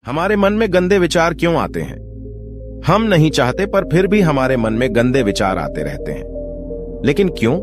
हमारे मन में गंदे विचार क्यों आते हैं? हम नहीं चाहते पर फिर भी हमारे मन में गंदे विचार आते रहते हैं। लेकिन क्यों?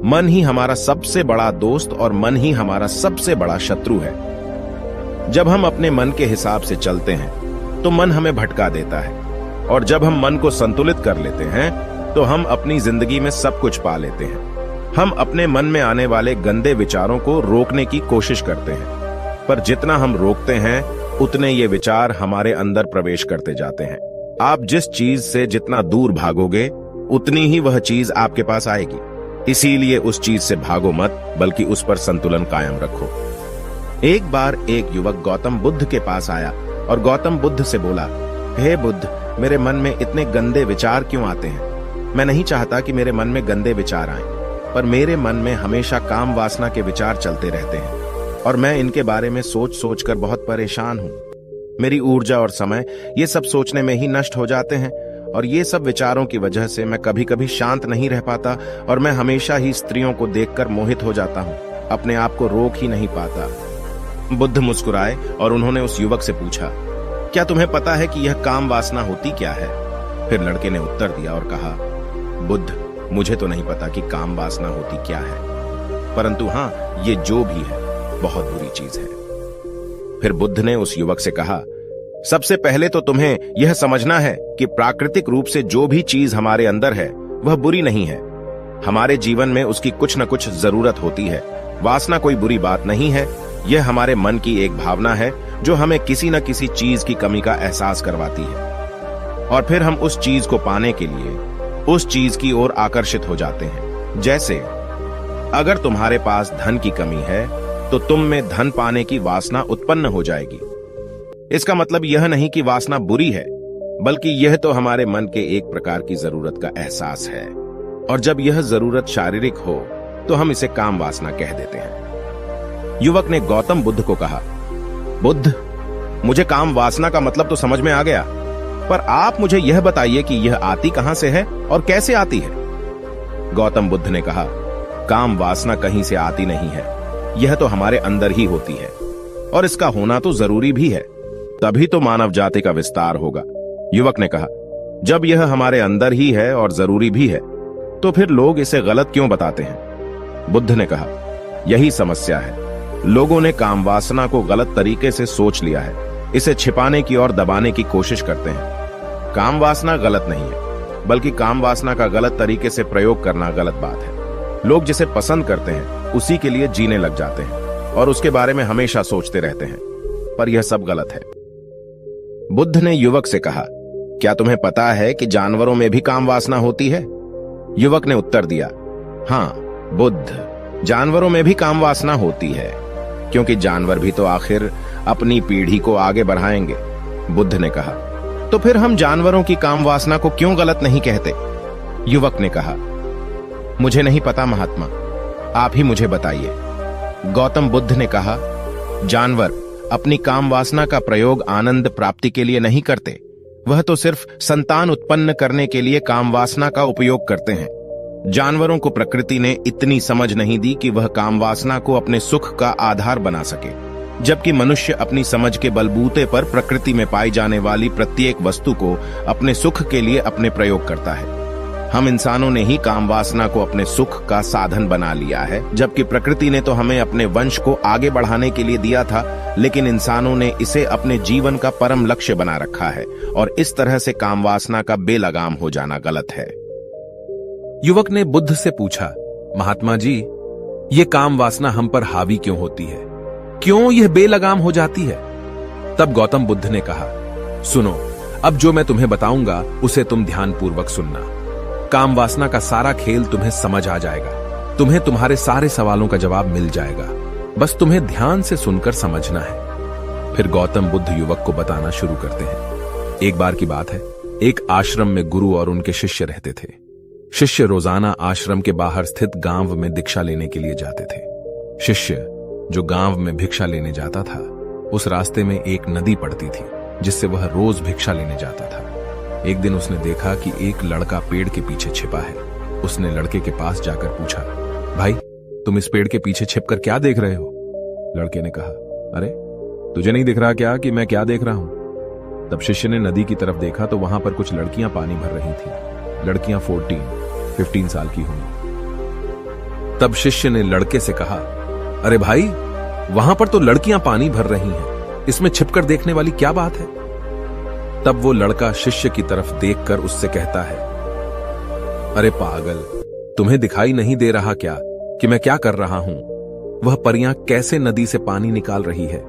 मन ही हमारा सबसे बड़ा दोस्त और मन ही हमारा सबसे बड़ा शत्रु है। जब हम अपने मन के हिसाब से चलते हैं तो मन हमें भटका देता है, और जब हम मन को संतुलित कर लेते हैं तो हम अपनी जिंदगी में सब कुछ पा लेते हैं। हम अपने मन में आने वाले गंदे विचारों को रोकने की कोशिश करते हैं, पर जितना हम रोकते हैं उतने ये विचार हमारे अंदर प्रवेश करते जाते हैं। आप जिस चीज से जितना दूर भागोगे उतनी ही वह चीज आपके पास आएगी। इसीलिए उस चीज से भागो मत, बल्कि उस पर संतुलन कायम रखो। एक बार एक युवक गौतम बुद्ध के पास आया और गौतम बुद्ध से बोला, हे बुद्ध, मेरे मन में इतने गंदे विचार क्यों आते हैं? मैं नहीं चाहता कि मेरे मन में गंदे विचार आएं, पर मेरे मन में हमेशा काम वासना के विचार चलते रहते हैं और मैं इनके बारे में सोच सोच कर बहुत परेशान हूं। मेरी ऊर्जा और समय ये सब सोचने में ही नष्ट हो जाते हैं, और ये सब विचारों की वजह से मैं कभी कभी शांत नहीं रह पाता और मैं हमेशा ही स्त्रियों को देखकर मोहित हो जाता हूं, अपने आप को रोक ही नहीं पाता। बुद्ध मुस्कुराए और उन्होंने उस युवक से पूछा, क्या तुम्हें पता है कि यह काम वासना होती क्या है? फिर लड़के ने उत्तर दिया और कहा, बुद्ध, मुझे तो नहीं पता कि काम वासना होती क्या है, परंतु हाँ, ये जो भी है बहुत बुरी चीज है। फिर बुद्ध ने उस युवक से कहा, सबसे पहले तो तुम्हें यह समझना है कि प्राकृतिक रूप से जो भी चीज हमारे अंदर है वह बुरी नहीं है। हमारे जीवन में उसकी कुछ न कुछ जरूरत होती है। वासना कोई बुरी बात नहीं है, यह हमारे मन की एक भावना है जो हमें किसी न किसी चीज की कमी का एहसास करवाती है, और फिर हम उस चीज को पाने के लिए उस चीज की ओर आकर्षित हो जाते हैं। जैसे अगर तुम्हारे पास धन की कमी है तो तुम में धन पाने की वासना उत्पन्न हो जाएगी। इसका मतलब यह नहीं कि वासना बुरी है, बल्कि यह तो हमारे मन के एक प्रकार की जरूरत का एहसास है, और जब यह जरूरत शारीरिक हो तो हम इसे काम वासना कह देते हैं। युवक ने गौतम बुद्ध को कहा, बुद्ध, मुझे काम वासना का मतलब तो समझ में आ गया, पर आप मुझे यह बताइए कि यह आती कहां से है और कैसे आती है? गौतम बुद्ध ने कहा, काम वासना कहीं से आती नहीं है, यह तो हमारे अंदर ही होती है, और इसका होना तो जरूरी भी है, तभी तो मानव जाति का विस्तार होगा। युवक ने कहा, जब यह हमारे अंदर ही है और जरूरी भी है तो फिर लोग इसे गलत क्यों बताते हैं? बुद्ध ने कहा, यही समस्या है। लोगों ने काम वासना को गलत तरीके से सोच लिया है, इसे छिपाने की और दबाने की कोशिश करते हैं। काम वासना गलत नहीं है, बल्कि काम वासना का गलत तरीके से प्रयोग करना गलत बात है। लोग जिसे पसंद करते हैं उसी के लिए जीने लग जाते हैं और उसके बारे में हमेशा सोचते रहते हैं, पर यह सब गलत है। बुद्ध ने युवक से कहा, क्या तुम्हें पता है कि जानवरों में भी काम वासना होती है? युवक ने उत्तर दिया, हाँ बुद्ध, जानवरों में भी काम वासना होती है, क्योंकि जानवर भी तो आखिर अपनी पीढ़ी को आगे बढ़ाएंगे। बुद्ध ने कहा, तो फिर हम जानवरों की काम वासना को क्यों गलत नहीं कहते? युवक ने कहा, मुझे नहीं पता महात्मा, आप ही मुझे बताइए। गौतम बुद्ध ने कहा, जानवर अपनी काम वासना का प्रयोग आनंद प्राप्ति के लिए नहीं करते, वह तो सिर्फ संतान उत्पन्न करने के लिए काम वासना का उपयोग करते हैं। जानवरों को प्रकृति ने इतनी समझ नहीं दी कि वह काम वासना को अपने सुख का आधार बना सके, जबकि मनुष्य अपनी समझ के बलबूते पर प्रकृति में पाई जाने वाली प्रत्येक वस्तु को अपने सुख के लिए अपने प्रयोग करता है। हम इंसानों ने ही काम वासना को अपने सुख का साधन बना लिया है, जबकि प्रकृति ने तो हमें अपने वंश को आगे बढ़ाने के लिए दिया था, लेकिन इंसानों ने इसे अपने जीवन का परम लक्ष्य बना रखा है, और इस तरह से काम वासना का बेलगाम हो जाना गलत है। युवक ने बुद्ध से पूछा, महात्मा जी, ये काम वासना हम पर हावी क्यों होती है? क्यों यह बेलगाम हो जाती है? तब गौतम बुद्ध ने कहा, सुनो, अब जो मैं तुम्हें बताऊंगा उसे तुम ध्यानपूर्वक सुनना। काम वासना का सारा खेल तुम्हें समझ आ जाएगा, तुम्हें तुम्हारे सारे सवालों का जवाब मिल जाएगा, बस तुम्हें ध्यान से सुनकर समझना है। फिर गौतम बुद्ध युवक को बताना शुरू करते हैं। एक बार की बात है, एक आश्रम में गुरु और उनके शिष्य रहते थे। शिष्य रोजाना आश्रम के बाहर स्थित गांव में दीक्षा लेने के लिए जाते थे। शिष्य जो गांव में भिक्षा लेने जाता था, उस रास्ते में एक नदी पड़ती थी जिससे वह रोज भिक्षा लेने जाता था। एक दिन उसने देखा कि एक लड़का पेड़ के पीछे छिपा है। उसने लड़के के पास जाकर पूछा, भाई, तुम इस पेड़ के पीछे छिपकर क्या देख रहे हो? लड़के ने कहा, अरे तुझे नहीं दिख रहा क्या कि मैं क्या देख रहा हूं? तब शिष्य ने नदी की तरफ देखा तो वहां पर कुछ लड़कियां पानी भर रही थी। लड़कियां 15 साल की होंगी। तब शिष्य ने लड़के से कहा, अरे भाई, वहां पर तो लड़कियां पानी भर रही हैं, इसमें छिपकर देखने वाली क्या बात है? तब वो लड़का शिष्य की तरफ देखकर उससे कहता है, अरे पागल, तुम्हें दिखाई नहीं दे रहा क्या कि मैं क्या कर रहा हूं? वह परियां कैसे नदी से पानी निकाल रही है।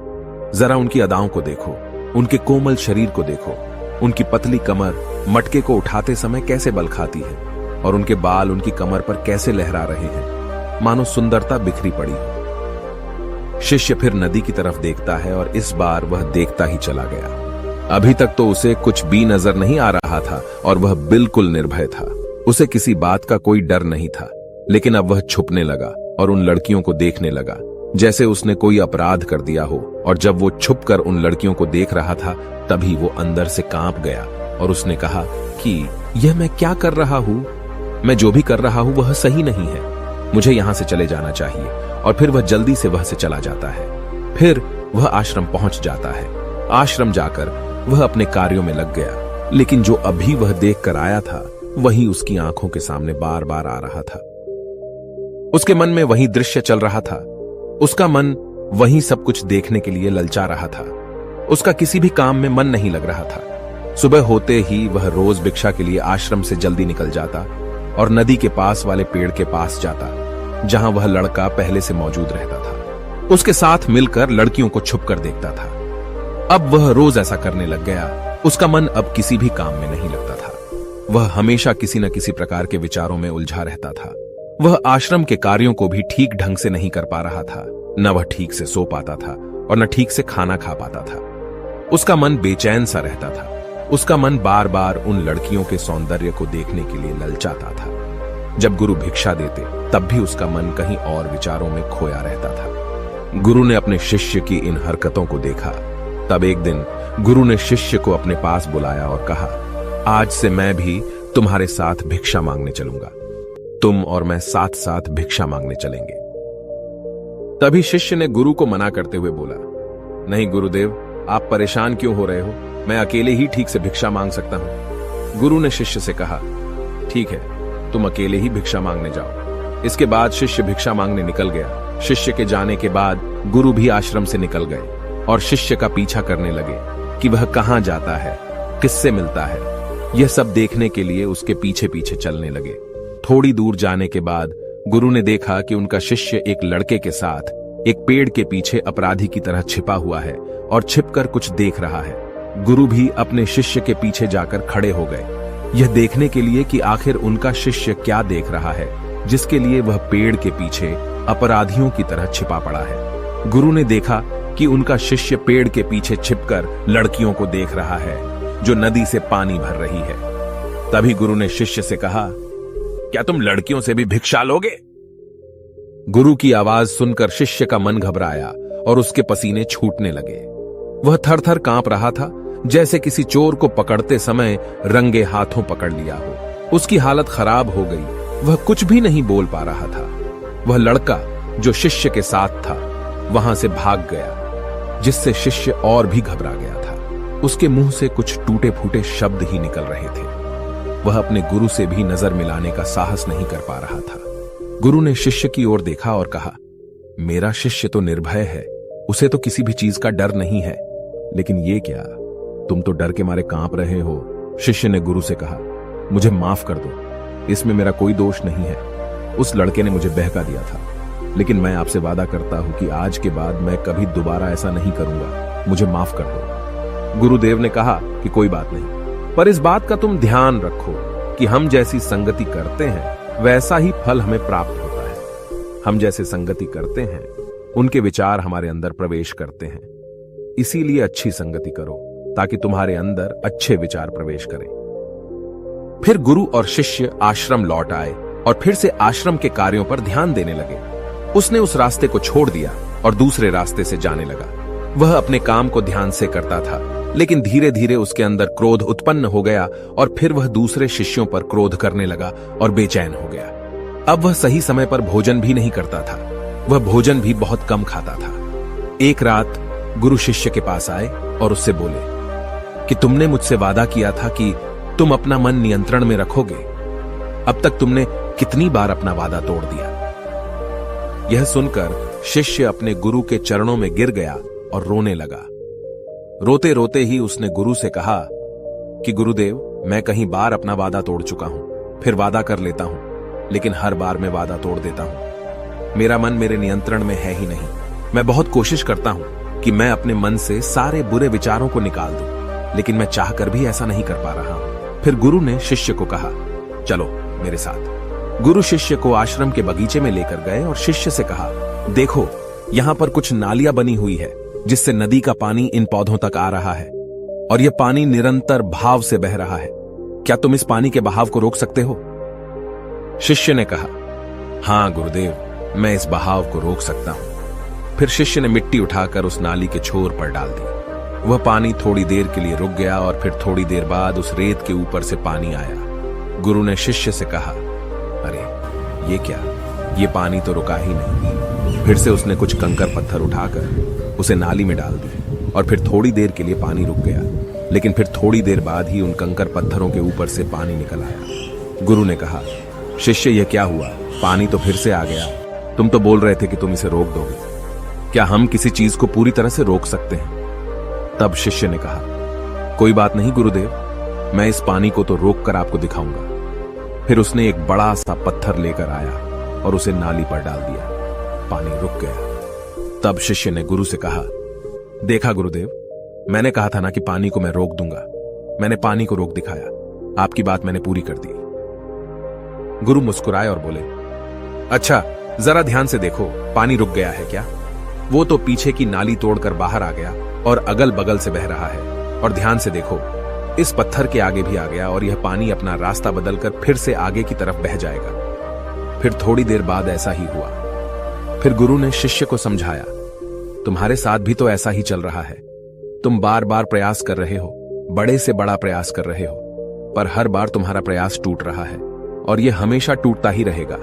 जरा उनकी अदाओं को देखो, उनके कोमल शरीर को देखो, उनकी पतली कमर मटके को उठाते समय कैसे बल खाती है, और उनके बाल उनकी कमर पर कैसे लहरा रहे हैं, मानो सुंदरता बिखरी पड़ी हो। शिष्य फिर नदी की तरफ देखता है और इस बार वह देखता ही चला गया। अभी तक तो उसे कुछ भी नजर नहीं आ रहा था और वह बिल्कुल निर्भय था। उसे किसी बात का कोई डर नहीं था, लेकिन अब वह छुपने लगा और उन लड़कियों को देखने लगा जैसे उसने कोई अपराध कर दिया हो। और जब वो छुपकर उन लड़कियों को देख रहा था तभी वो अंदर से कांप गया और उसने कहा कि यह मैं क्या कर रहा हूं? मैं जो भी कर रहा हूं वह सही नहीं है, मुझे यहां से चले जाना चाहिए। और फिर वह जल्दी से वह से चला जाता है। फिर वह आश्रम पहुंच जाता है। आश्रम जाकर वह अपने कार्यों में लग गया, लेकिन जो अभी वह देख कर आया था वही उसकी आंखों के सामने बार बार आ रहा था। उसके मन में वही दृश्य चल रहा था। उसका मन वही सब कुछ देखने के लिए ललचा रहा था। उसका किसी भी काम में मन नहीं लग रहा था। सुबह होते ही वह रोज भिक्षा के लिए आश्रम से जल्दी निकल जाता और नदी के पास वाले पेड़ के पास जाता, जहां वह लड़का पहले से मौजूद रहता था। उसके साथ मिलकर लड़कियों को छुपकर देखता था। अब वह रोज ऐसा करने लग गया। उसका मन अब किसी भी काम में नहीं लगता था। वह हमेशा किसी न किसी प्रकार के विचारों में उलझा रहता था। वह आश्रम के कार्यों को भी ठीक ढंग से नहीं कर पा रहा था। न वह ठीक से सो पाता था और न ठीक से खाना खा पाता था। उसका मन बेचैन सा रहता था। उसका मन बार बार उन लड़कियों के सौंदर्य को देखने के लिए ललचाता था। जब गुरु भिक्षा देते तब भी उसका मन कहीं और विचारों में खोया रहता था। गुरु ने अपने शिष्य की इन हरकतों को देखा। तब एक दिन गुरु ने शिष्य को अपने पास बुलाया और कहा, आज से मैं भी तुम्हारे साथ भिक्षा मांगने चलूंगा। तुम और मैं साथ साथ भिक्षा मांगने चलेंगे। तभी शिष्य ने गुरु को मना करते हुए बोला, नहीं गुरुदेव, आप परेशान क्यों हो रहे हो? मैं अकेले ही ठीक से भिक्षा मांग सकता हूं। गुरु ने शिष्य से कहा, ठीक है, तुम अकेले ही भिक्षा मांगने जाओ। इसके बाद शिष्य भिक्षा मांगने निकल गया। शिष्य के जाने के बाद गुरु भी आश्रम से निकल गए और शिष्य का पीछा करने लगे कि वह कहां जाता है, किससे मिलता है। यह सब देखने के लिए उसके पीछे पीछे चलने लगे। थोड़ी दूर जाने के बाद गुरु ने देखा कि उनका शिष्य एक लड़के के साथ एक पेड़ के पीछे अपराधी की तरह छिपा हुआ है और छिपकर कुछ देख रहा है। गुरु भी अपने शिष्य के पीछे जाकर खड़े हो गए, यह देखने के लिए कि आखिर उनका शिष्य क्या देख रहा है, जिसके लिए वह पेड़ के पीछे अपराधियों की तरह छिपा पड़ा है। गुरु ने देखा कि उनका शिष्य पेड़ के पीछे छिपकर लड़कियों को देख रहा है जो नदी से पानी भर रही है। तभी गुरु ने शिष्य से कहा, क्या तुम लड़कियों से भी भिक्षा लोगे? गुरु की आवाज सुनकर शिष्य का मन घबराया और उसके पसीने छूटने लगे। वह थर थर कांप रहा था, जैसे किसी चोर को पकड़ते समय रंगे हाथों पकड़ लिया हो। उसकी हालत खराब हो गई। वह कुछ भी नहीं बोल पा रहा था। वह लड़का जो शिष्य के साथ था वहां से भाग गया, जिससे शिष्य और भी घबरा गया था। उसके मुंह से कुछ टूटे फूटे शब्द ही निकल रहे थे। वह अपने गुरु से भी नजर मिलाने का साहस नहीं कर पा रहा था। गुरु ने शिष्य की ओर देखा और कहा, मेरा शिष्य तो निर्भय है, उसे तो किसी भी चीज का डर नहीं है, लेकिन ये क्या, तुम तो डर के मारे कांप रहे हो। शिष्य ने गुरु से कहा, मुझे माफ कर दो, इसमें मेरा कोई दोष नहीं है। उस लड़के ने मुझे बहका दिया था, लेकिन मैं आपसे वादा करता हूं कि आज के बाद मैं कभी दोबारा ऐसा नहीं करूंगा। मुझे माफ कर दो। गुरुदेव ने कहा कि कोई बात नहीं, पर इस बात का तुम ध्यान रखो कि हम जैसी संगति करते हैं वैसा ही फल हमें प्राप्त होता है। हम जैसे संगति करते हैं उनके विचार हमारे अंदर प्रवेश करते हैं। इसीलिए अच्छी संगति करो ताकि तुम्हारे अंदर अच्छे विचार प्रवेश करें। फिर गुरु और शिष्य आश्रम लौट आए और फिर से आश्रम के कार्यों पर ध्यान देने लगे। उसने उस रास्ते को छोड़ दिया और दूसरे रास्ते से जाने लगा। वह अपने काम को ध्यान से करता था, लेकिन धीरे धीरे उसके अंदर क्रोध उत्पन्न हो गया और फिर वह दूसरे शिष्यों पर क्रोध करने लगा और बेचैन हो गया। अब वह सही समय पर भोजन भी नहीं करता था। वह भोजन भी बहुत कम खाता था। एक रात गुरु शिष्य के पास आए और उससे बोले कि तुमने मुझसे वादा किया था कि तुम अपना मन नियंत्रण में रखोगे। अब तक तुमने कितनी बार अपना वादा तोड़ दिया। यह सुनकर शिष्य अपने गुरु के चरणों में गिर गया और रोने लगा। रोते रोते ही उसने गुरु से कहा कि गुरुदेव, मैं कहीं बार अपना वादा तोड़ चुका हूं, फिर वादा कर लेता हूं, लेकिन हर बार मैं वादा तोड़ देता हूं। मेरा मन मेरे नियंत्रण में है ही नहीं। मैं बहुत कोशिश करता हूं कि मैं अपने मन से सारे बुरे विचारों को निकाल दूं, लेकिन मैं चाहकर भी ऐसा नहीं कर पा रहा हूं। फिर गुरु ने शिष्य को कहा, चलो मेरे साथ। गुरु शिष्य को आश्रम के बगीचे में लेकर गए और शिष्य से कहा, देखो यहां पर कुछ नालियां बनी हुई है जिससे नदी का पानी इन पौधों तक आ रहा है, और यह पानी निरंतर भाव से बह रहा है। क्या तुम इस पानी के बहाव को रोक सकते हो? शिष्य ने कहा, हां गुरुदेव, मैं इस बहाव को रोक सकता हूं। फिर शिष्य ने मिट्टी उठाकर उस नाली के छोर पर डाल दी। वह पानी थोड़ी देर के लिए रुक गया और फिर थोड़ी देर बाद उस रेत के ऊपर से पानी आया। गुरु ने शिष्य से कहा, अरे ये क्या, ये पानी तो रुका ही नहीं। फिर से उसने कुछ कंकर पत्थर उठाकर उसे नाली में डाल दिए और फिर थोड़ी देर के लिए पानी रुक गया, लेकिन फिर थोड़ी देर बाद ही उन कंकर पत्थरों के ऊपर से पानी निकल आया। गुरु ने कहा, शिष्य यह क्या हुआ, पानी तो फिर से आ गया। तुम तो बोल रहे थे कि तुम इसे रोक दोगे। क्या हम किसी चीज को पूरी तरह से रोक सकते हैं? तब शिष्य ने कहा, कोई बात नहीं गुरुदेव, मैं इस पानी को तो रोक कर आपको दिखाऊंगा। फिर उसने एक बड़ा सा पत्थर लेकर आया और उसे नाली पर डाल दिया। पानी रुक गया। तब शिष्य ने गुरु से कहा, देखा गुरुदेव, मैंने कहा था ना कि पानी को मैं रोक दूंगा। मैंने पानी को रोक दिखाया। आपकी बात मैंने पूरी कर दी। गुरु मुस्कुराए और बोले, अच्छा जरा ध्यान से देखो, पानी रुक गया है क्या? वो तो पीछे की नाली तोड़कर बाहर आ गया और अगल बगल से बह रहा है। और ध्यान से देखो, इस पत्थर के आगे भी आ गया और यह पानी अपना रास्ता बदलकर फिर से आगे की तरफ बह जाएगा। फिर थोड़ी देर बाद ऐसा ही हुआ। फिर गुरु ने शिष्य को समझाया, तुम्हारे साथ भी तो ऐसा ही चल रहा है। तुम बार बार प्रयास कर रहे हो, बड़े से बड़ा प्रयास कर रहे हो, पर हर बार तुम्हारा प्रयास टूट रहा है और यह हमेशा टूटता ही रहेगा।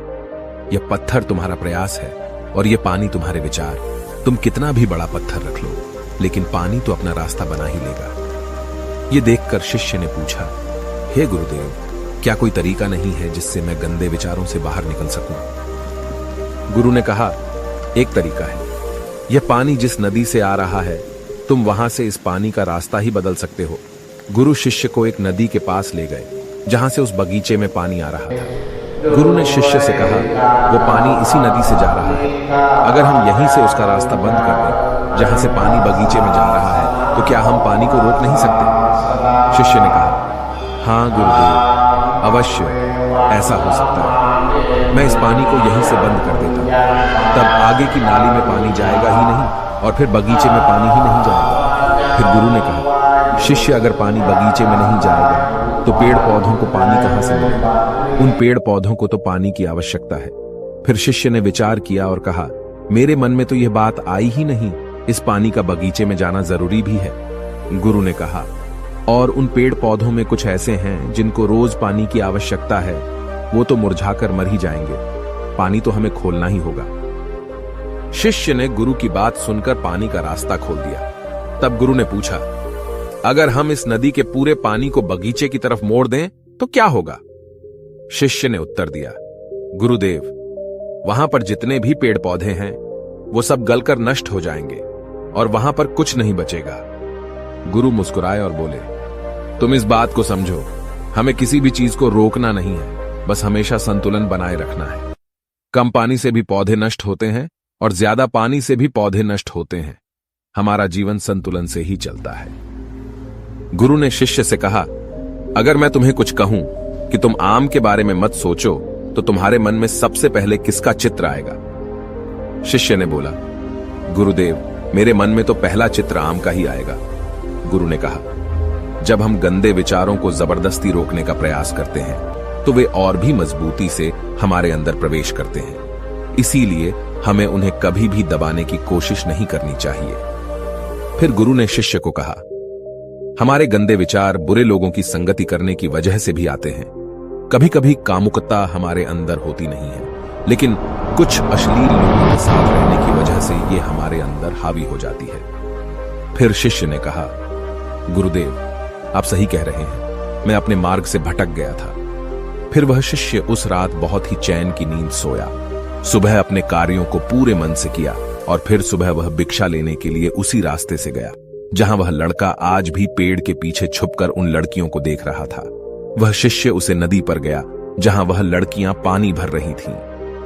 यह पत्थर तुम्हारा प्रयास है और यह पानी तुम्हारे विचार। तुम कितना भी बड़ा पत्थर रख लो, लेकिन पानी तो अपना रास्ता बना ही लेगा। यह देखकर शिष्य ने पूछा, हे गुरुदेव, क्या कोई तरीका नहीं है जिससे मैं गंदे विचारों से बाहर निकल सकूं? गुरु ने कहा, एक तरीका है। यह पानी जिस नदी से आ रहा है, तुम वहां से इस पानी का रास्ता ही बदल सकते हो। गुरु शिष्य को एक नदी के पास ले गए जहां से उस बगीचे में पानी आ रहा था। गुरु ने शिष्य से कहा, वो पानी इसी नदी से जा रहा है। अगर हम यहीं से उसका रास्ता बंद कर दें जहां से पानी बगीचे में जा रहा है, तो क्या हम पानी को रोक नहीं सकते? शिष्य ने कहा, हाँ गुरुदेव, अवश्य ऐसा हो सकता है। मैं इस पानी को यहीं से बंद कर देता हूं, तब आगे की नाली में पानी जाएगा ही नहीं और फिर बगीचे में पानी ही नहीं जाएगा। फिर गुरु ने कहा, शिष्य अगर पानी बगीचे में नहीं जाएगा तो पेड़ पौधों को पानी कहां से मिलेगा? उन पेड़ पौधों को तो पानी की आवश्यकता है। फिर शिष्य ने विचार किया और कहा, मेरे मन में तो यह बात आई ही नहीं, इस पानी का बगीचे में जाना जरूरी भी है। गुरु ने कहा, और उन पेड़ पौधों में कुछ ऐसे हैं जिनको रोज पानी की आवश्यकता है, वो तो मुरझाकर मर ही जाएंगे। पानी तो हमें खोलना ही होगा। शिष्य ने गुरु की बात सुनकर पानी का रास्ता खोल दिया। तब गुरु ने पूछा, अगर हम इस नदी के पूरे पानी को बगीचे की तरफ मोड़ दें तो क्या होगा? शिष्य ने उत्तर दिया, गुरुदेव, वहां पर जितने भी पेड़ पौधे हैं वो सब गलकर नष्ट हो जाएंगे और वहां पर कुछ नहीं बचेगा। गुरु मुस्कुराए और बोले, तुम इस बात को समझो, हमें किसी भी चीज को रोकना नहीं है, बस हमेशा संतुलन बनाए रखना है। कम पानी से भी पौधे नष्ट होते हैं और ज्यादा पानी से भी पौधे नष्ट होते हैं। हमारा जीवन संतुलन से ही चलता है। गुरु ने शिष्य से कहा, अगर मैं तुम्हें कुछ कहूं कि तुम आम के बारे में मत सोचो, तो तुम्हारे मन में सबसे पहले किसका चित्र आएगा? शिष्य ने बोला, गुरुदेव, मेरे मन में तो पहला चित्र आम का ही आएगा। गुरु ने कहा, जब हम गंदे विचारों को जबरदस्ती रोकने का प्रयास करते हैं तो वे और भी मजबूती से हमारे अंदर प्रवेश करते हैं। इसीलिए हमें उन्हें कभी भी दबाने की कोशिश नहीं करनी चाहिए। फिर गुरु ने शिष्य को कहा, हमारे गंदे विचार बुरे लोगों की संगति करने की वजह से भी आते हैं। कभी कभी कामुकता हमारे अंदर होती नहीं है, लेकिन कुछ अश्लील लोगों के साथ रहने की वजह से ये हमारे अंदर हावी हो जाती है। फिर शिष्य ने कहा, गुरुदेव, आप सही कह रहे हैं, मैं अपने मार्ग से भटक गया था। फिर वह शिष्य उस रात बहुत ही चैन की नींद सोया। सुबह अपने कार्यों को पूरे मन से किया और फिर सुबह वह भिक्षा लेने के लिए उसी रास्ते से गया जहां वह लड़का आज भी पेड़ के पीछे छुपकर उन लड़कियों को देख रहा था। वह शिष्य उसे नदी पर गया जहां वह लड़कियां पानी भर रही थीं।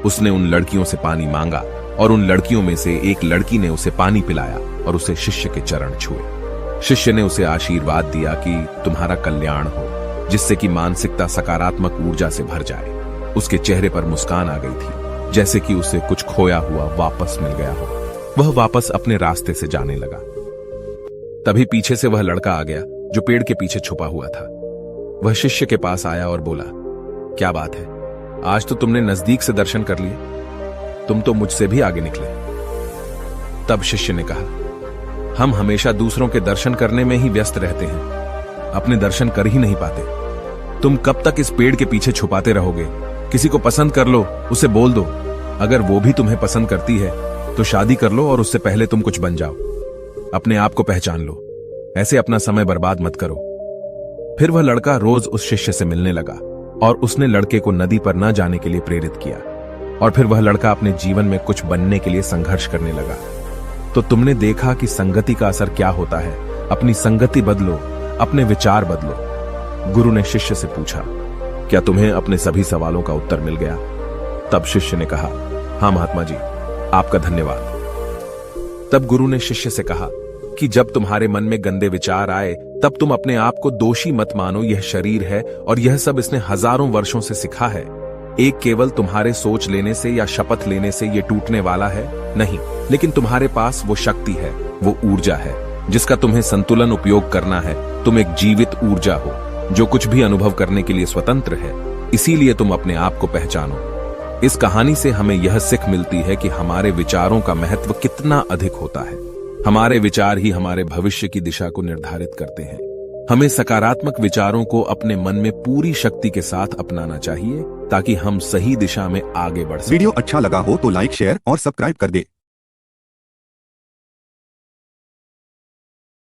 उसने उन लड़कियों से पानी मांगा और उन लड़कियों में से एक लड़की ने उसे पानी पिलाया और उसे शिष्य के चरण छुए। शिष्य ने उसे आशीर्वाद दिया कि तुम्हारा कल्याण हो, जिससे कि मानसिकता सकारात्मक ऊर्जा से भर जाए। उसके चेहरे पर मुस्कान आ गई थी, जैसे कि उसे कुछ खोया हुआ वापस मिल गया हो। वह वापस अपने रास्ते से जाने लगा। तभी पीछे से वह लड़का आ गया जो पेड़ के पीछे छुपा हुआ था। वह शिष्य के पास आया और बोला, क्या बात है, आज तो तुमने नजदीक से दर्शन कर लिए, तुम तो मुझसे भी आगे निकले। तब शिष्य ने कहा, हम हमेशा दूसरों के दर्शन करने में ही व्यस्त रहते हैं, अपने दर्शन कर ही नहीं पाते। तुम कब तक इस पेड़ के पीछे छुपाते रहोगे? किसी को पसंद कर लो, उसे बोल दो। अगर वो भी तुम्हें पसंद करती है तो शादी कर लो और उससे पहले तुम कुछ बन जाओ। अपने आप को पहचान लो, ऐसे अपना समय बर्बाद मत करो। फिर वह लड़का रोज उस शिष्य से मिलने लगा और उसने लड़के को नदी पर न जाने के लिए प्रेरित किया। और फिर वह लड़का अपने जीवन में कुछ बनने के लिए संघर्ष करने लगा। तो तुमने देखा कि संगति का असर क्या होता है। अपनी संगति बदलो, अपने विचार बदलो। गुरु ने शिष्य से पूछा, क्या तुम्हें अपने सभी सवालों का उत्तर मिल गया? तब शिष्य ने कहा, हाँ महात्मा जी, आपका धन्यवाद। तब गुरु ने शिष्य से कहा कि जब तुम्हारे मन में गंदे विचार आए तब तुम अपने आप को दोषी मत मानो। यह शरीर है और यह सब इसने हजारों वर्षों से सीखा है। एक केवल तुम्हारे सोच लेने से या शपथ लेने से यह टूटने वाला है नहीं, लेकिन तुम्हारे पास वो शक्ति है, वो ऊर्जा है जिसका तुम्हें संतुलन उपयोग करना है। तुम एक जीवित ऊर्जा हो जो कुछ भी अनुभव करने के लिए स्वतंत्र है। इसीलिए तुम अपने आप को पहचानो। इस कहानी से हमें यह सिख मिलती है कि हमारे विचारों का महत्व कितना अधिक होता है। हमारे विचार ही हमारे भविष्य की दिशा को निर्धारित करते हैं। हमें सकारात्मक विचारों को अपने मन में पूरी शक्ति के साथ अपनाना चाहिए ताकि हम सही दिशा में आगे बढ़ सकें। वीडियो अच्छा लगा हो तो लाइक, शेयर और सब्सक्राइब कर दे।